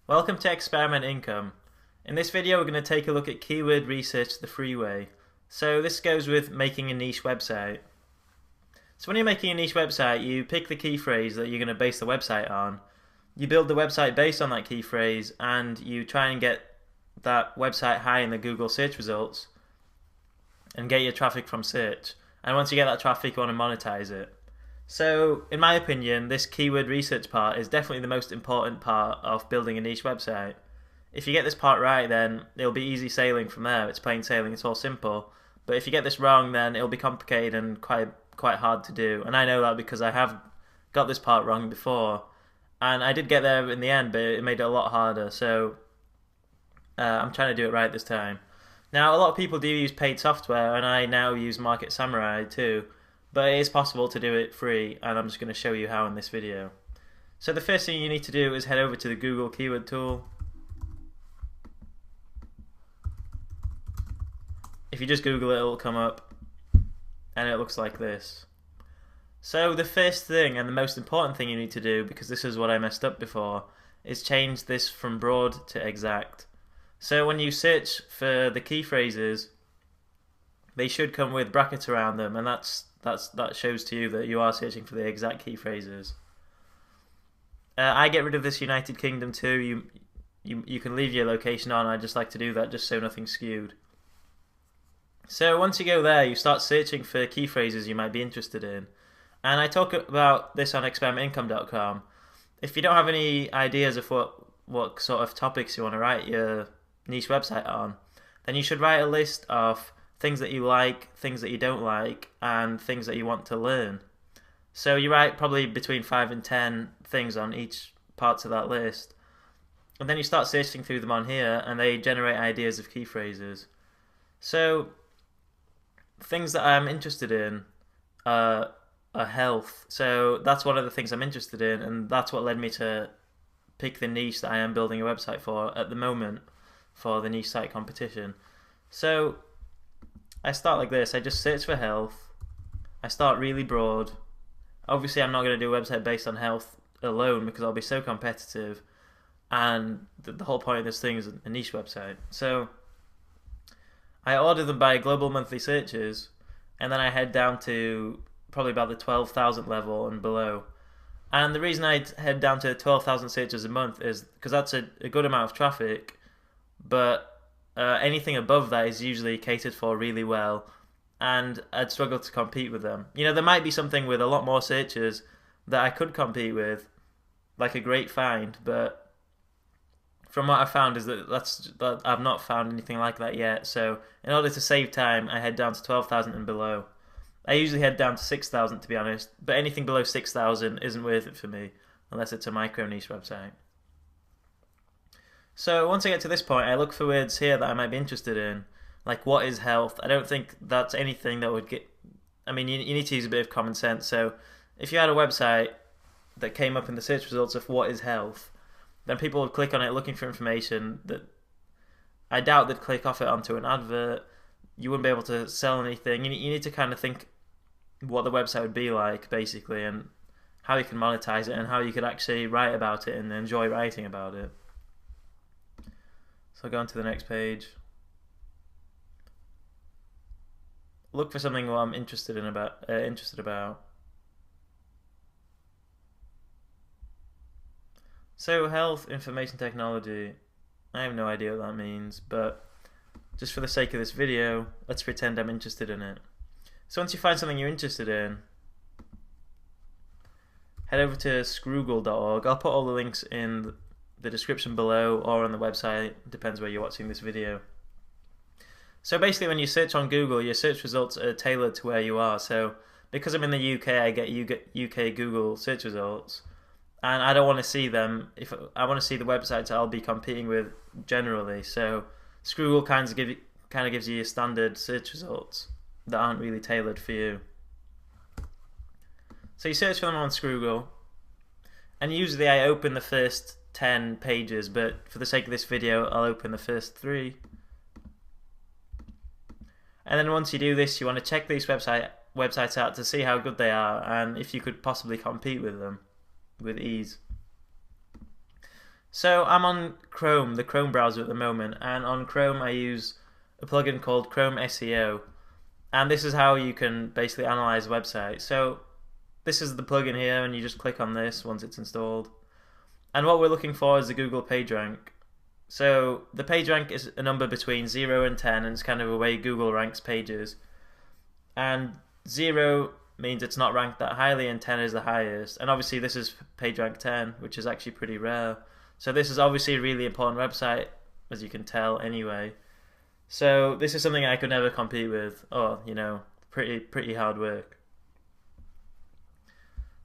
Welcome to Experiment Income. In this video we're going to take a look at keyword research the free way. So this goes with making a niche website. So when you're making a niche website, you pick the key phrase that you're going to base the website on. You build the website based on that key phrase and you try and get that website high in the Google search results and get your traffic from search. And once you get that traffic, you want to monetize it. So, in my opinion, this keyword research part is definitely the most important part of building a niche website. If you get this part right, then it'll be easy sailing from there. It's plain sailing, it's all simple. But if you get this wrong, then it'll be complicated and quite hard to do. And I know that because I have got this part wrong before. And I did get there in the end, but it made it a lot harder. So, I'm trying to do it right this time. Now, a lot of people do use paid software, and I now use Market Samurai too. But it is possible to do it free, and I'm just going to show you how in this video. So the first thing you need to do is head over to the Google keyword tool. If you just Google it, it'll come up, and it looks like this. So the first thing, and the most important thing you need to do, because this is what I messed up before, is change this from broad to exact. So when you search for the key phrases, they should come with brackets around them, and that shows to you that you are searching for the exact key phrases. I get rid of this United Kingdom too. You can leave your location on. I just like to do that just so nothing's skewed. So once you go there, you start searching for key phrases you might be interested in. And I talk about this on experimentincome.com. If you don't have any ideas of what sort of topics you want to write your niche website on, then you should write a list of things that you like, things that you don't like, and things that you want to learn. So you write probably between 5 and 10 things on each parts of that list. And then you start searching through them on here, and they generate ideas of key phrases. So things that I'm interested in are health. So that's one of the things I'm interested in, and that's what led me to pick the niche that I am building a website for at the moment for the niche site competition. So I start like this. I just search for health. I start really broad. Obviously, I'm not going to do a website based on health alone because I'll be so competitive. And the whole point of this thing is a niche website. So I order them by global monthly searches, and then I head down to probably about the 12,000 level and below. And the reason I head down to 12,000 searches a month is because that's a good amount of traffic, but anything above that is usually catered for really well, and I'd struggle to compete with them. You know, there might be something with a lot more searches that I could compete with, like a great find, but from what I've found is that I've not found anything like that yet. So in order to save time, I head down to 12,000 and below. I usually head down to 6,000 to be honest, but anything below 6,000 isn't worth it for me, unless it's a micro niche website. So once I get to this point, I look for words here that I might be interested in, like what is health. I don't think that's anything that would get... I mean, you need to use a bit of common sense. So if you had a website that came up in the search results of what is health, then people would click on it looking for information that I doubt they'd click off it onto an advert. You wouldn't be able to sell anything. You need to kind of think what the website would be like, basically, and how you can monetize it and how you could actually write about it and enjoy writing about it. So I'll go on to the next page. Look for something I'm interested about. So health, information technology. I have no idea what that means, but just for the sake of this video, let's pretend I'm interested in it. So once you find something you're interested in, head over to scroogle.org. I'll put all the links in the description below or on the website, depends where you're watching this video. So basically when you search on Google, your search results are tailored to where you are. So because I'm in the UK, I get UK Google search results, and I don't want to see them. If I want to see the websites I'll be competing with generally. So Scroogle kind of gives you your standard search results that aren't really tailored for you. So you search for them on Scroogle, and usually I open the first 10 pages, but for the sake of this video I'll open the first 3. And then once you do this, you want to check these websites out to see how good they are and if you could possibly compete with them with ease. So I'm on Chrome, the Chrome browser at the moment, and on Chrome I use a plugin called Chrome SEO, and this is how you can basically analyze a website. So this is the plugin here, and you just click on this once it's installed. And what we're looking for is the Google PageRank. So the PageRank is a number between 0 and 10, and it's kind of a way Google ranks pages. And 0 means it's not ranked that highly, and 10 is the highest. And obviously this is PageRank 10, which is actually pretty rare. So this is obviously a really important website, as you can tell anyway. So this is something I could never compete with, or, you know, pretty hard work.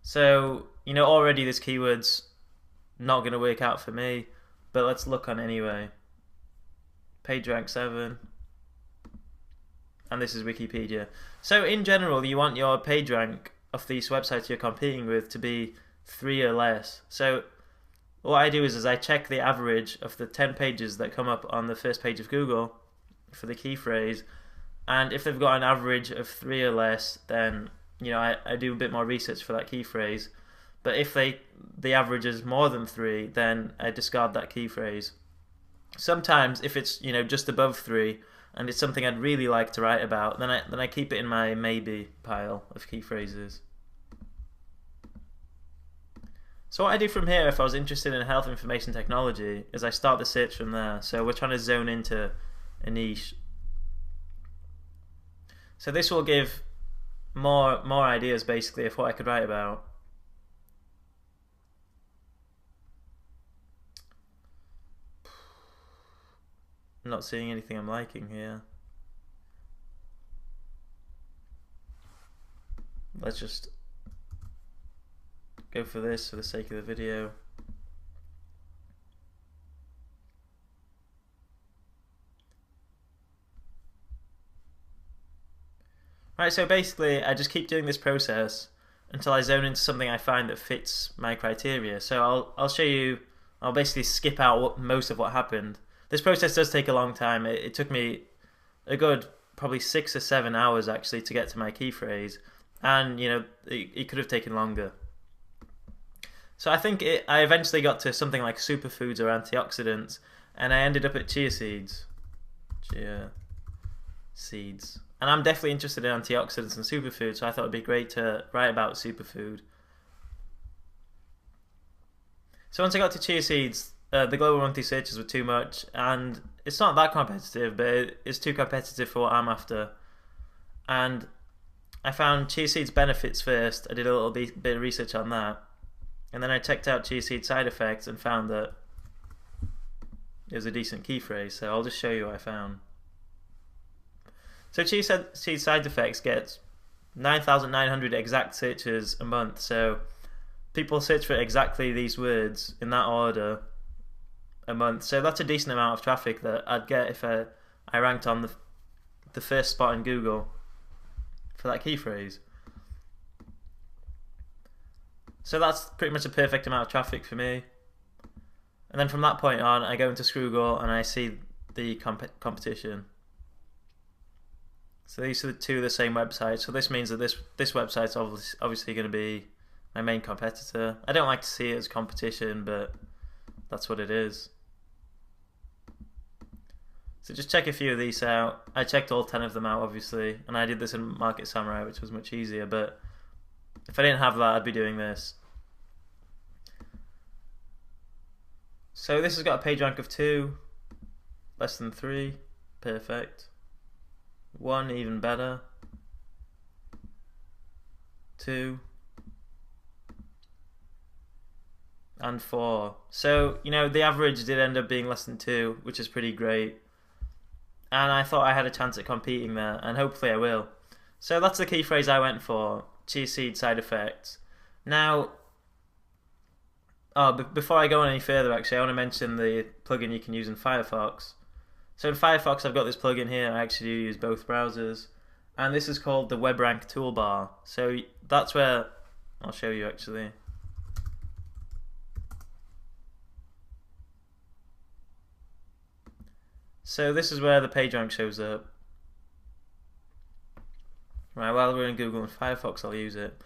So, you know, already this keyword's not going to work out for me, but let's look on anyway. PageRank 7, and this is Wikipedia. So in general, you want your PageRank of these websites you're competing with to be 3 or less. So what I do is I check the average of the 10 pages that come up on the first page of Google for the key phrase, and if they've got an average of 3 or less, then, you know, I do a bit more research for that key phrase. But if the average is more than 3, then I discard that key phrase. Sometimes if it's, you know, just above 3 and it's something I'd really like to write about, then I keep it in my maybe pile of key phrases. So what I do from here, if I was interested in health information technology, is I start the search from there. So we're trying to zone into a niche. So this will give more ideas basically of what I could write about. I'm not seeing anything I'm liking here. Let's just go for this for the sake of the video. Right, so basically I just keep doing this process until I zone into something I find that fits my criteria. So I'll show you, I'll basically skip out most of what happened. This process does take a long time. It took me a good probably 6 or 7 hours actually to get to my key phrase, and, you know, it could have taken longer. So I think I eventually got to something like superfoods or antioxidants, and I ended up at chia seeds. Chia seeds. And I'm definitely interested in antioxidants and superfoods, so I thought it'd be great to write about superfood. So once I got to chia seeds, the global monthly searches were too much, and it's not that competitive, but it's too competitive for what I'm after. And I found chia seeds benefits first. I did a little bit of research on that, and then I checked out chia seed side effects and found that it was a decent key phrase. So I'll just show you what I found. So chia seed side effects gets 9,900 exact searches a month. So people search for exactly these words in that order a month. So that's a decent amount of traffic that I'd get if I ranked on the first spot in Google for that key phrase. So that's pretty much a perfect amount of traffic for me. And then from that point on, I go into Screwgle and I see the competition. So these are the two of the same websites. So this means that this website's obviously going to be my main competitor. I don't like to see it as competition, but that's what it is. So just check a few of these out. I checked all 10 of them out, obviously, and I did this in Market Samurai, which was much easier, but if I didn't have that, I'd be doing this. So this has got a page rank of 2, less than 3, perfect. 1, even better. 2. And 4. So, you know, the average did end up being less than 2, which is pretty great. And I thought I had a chance at competing there, and hopefully I will. So that's the key phrase I went for, chia seed side effects. Now, before I go on any further, actually, I want to mention the plugin you can use in Firefox. So in Firefox, I've got this plugin here. I actually do use both browsers, and this is called the webrank toolbar. So that's where I'll show you actually. So this is where the PageRank shows up. Right, while we're in Google and Firefox, I'll use it.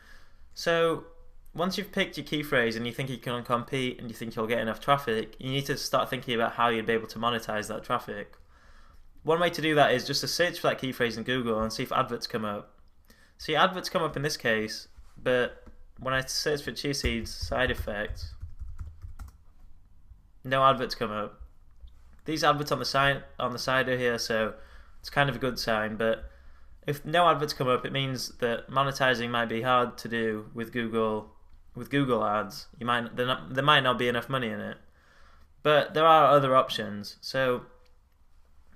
So once you've picked your key phrase and you think you can compete and you think you'll get enough traffic, you need to start thinking about how you'd be able to monetize that traffic. One way to do that is just to search for that key phrase in Google and see if adverts come up. See, adverts come up in this case, but when I search for chia seeds side effects, no adverts come up. These adverts on the side are here, so it's kind of a good sign, but if no adverts come up, it means that monetizing might be hard to do with Google ads. There might not be enough money in it. But there are other options. So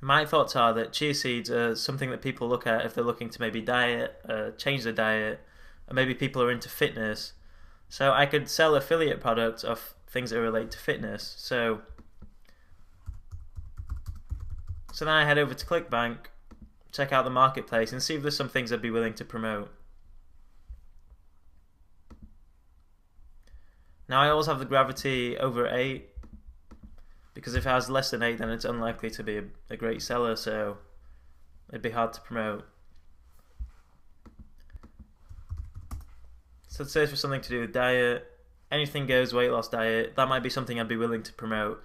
my thoughts are that chia seeds are something that people look at if they're looking to maybe change their diet, or maybe people are into fitness. So I could sell affiliate products of things that relate to fitness. So then I head over to ClickBank, check out the marketplace and see if there's some things I'd be willing to promote. Now I always have the gravity over 8, because if it has less than 8 then it's unlikely to be a great seller, so it'd be hard to promote. So let's search for something to do with diet. Anything goes weight loss diet, that might be something I'd be willing to promote.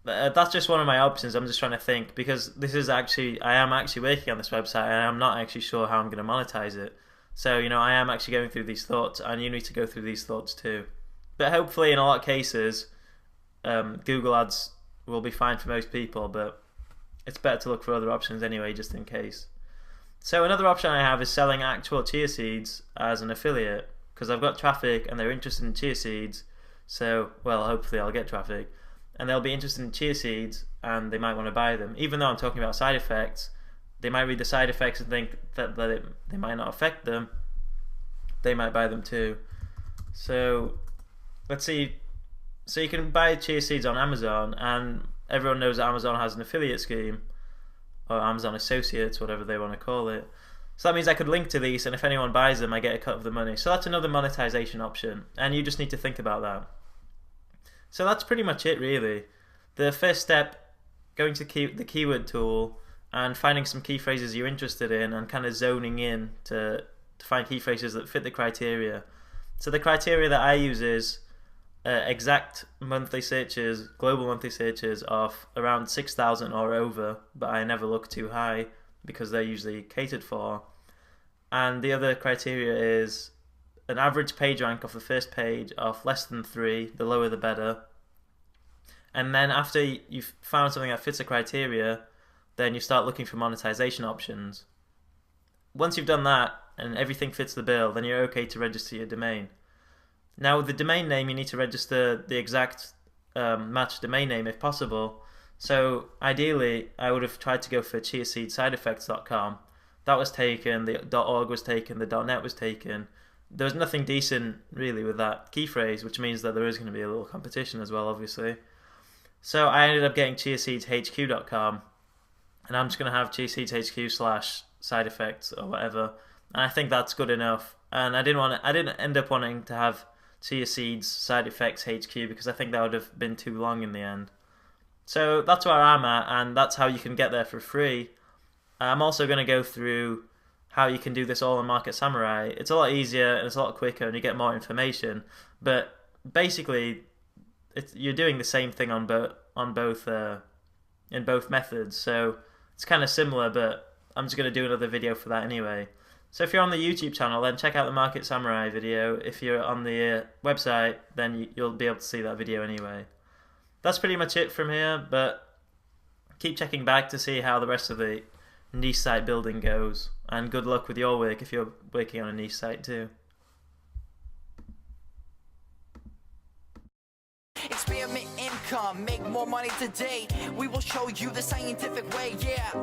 That's just one of my options. I'm just trying to think, because I am actually working on this website and I'm not actually sure how I'm going to monetize it. So, I am actually going through these thoughts, and you need to go through these thoughts too. But hopefully in a lot of cases, Google ads will be fine for most people, but it's better to look for other options anyway, just in case. So another option I have is selling actual chia seeds as an affiliate, because I've got traffic and they're interested in chia seeds. So, well, hopefully I'll get traffic. And they'll be interested in chia seeds and they might want to buy them. Even though I'm talking about side effects, they might read the side effects and think that they might not affect them. They might buy them too. So let's see. So you can buy chia seeds on Amazon, and everyone knows that Amazon has an affiliate scheme, or Amazon Associates, whatever they want to call it. So that means I could link to these, and if anyone buys them, I get a cut of the money. So that's another monetization option, and you just need to think about that. So that's pretty much it, really. The first step, going to the keyword tool and finding some key phrases you're interested in and kind of zoning in to find key phrases that fit the criteria. So the criteria that I use is exact monthly searches, global monthly searches of around 6,000 or over, but I never look too high because they're usually catered for. And the other criteria is an average page rank of the first page of less than 3, the lower the better. And then after you've found something that fits the criteria, then you start looking for monetization options. Once you've done that and everything fits the bill, then you're okay to register your domain. Now with the domain name, you need to register the exact matched domain name if possible. So ideally, I would have tried to go for chiaseedsideeffects.com. That was taken, the .org was taken, the .net was taken. There was nothing decent really with that key phrase, which means that there is going to be a little competition as well, obviously. So I ended up getting chiaseedshq.com, and I'm just going to have chiaseedshq/side effects or whatever, and I think that's good enough. And I didn't end up wanting to have chia seeds side effects HQ because I think that would have been too long in the end. So that's where I'm at, and that's how you can get there for free. I'm also going to go through how you can do this all on Market Samurai. It's a lot easier and it's a lot quicker and you get more information, but basically you're doing the same thing in both methods, so it's kind of similar, but I'm just going to do another video for that anyway. So if you're on the YouTube channel, then check out the Market Samurai video. If you're on the website, then you'll be able to see that video anyway. That's pretty much it from here, but keep checking back to see how the rest of the niche site building goes, and good luck with your work if you're working on a niche site too. Experiment income, make more money today. We will show you the scientific way, yeah.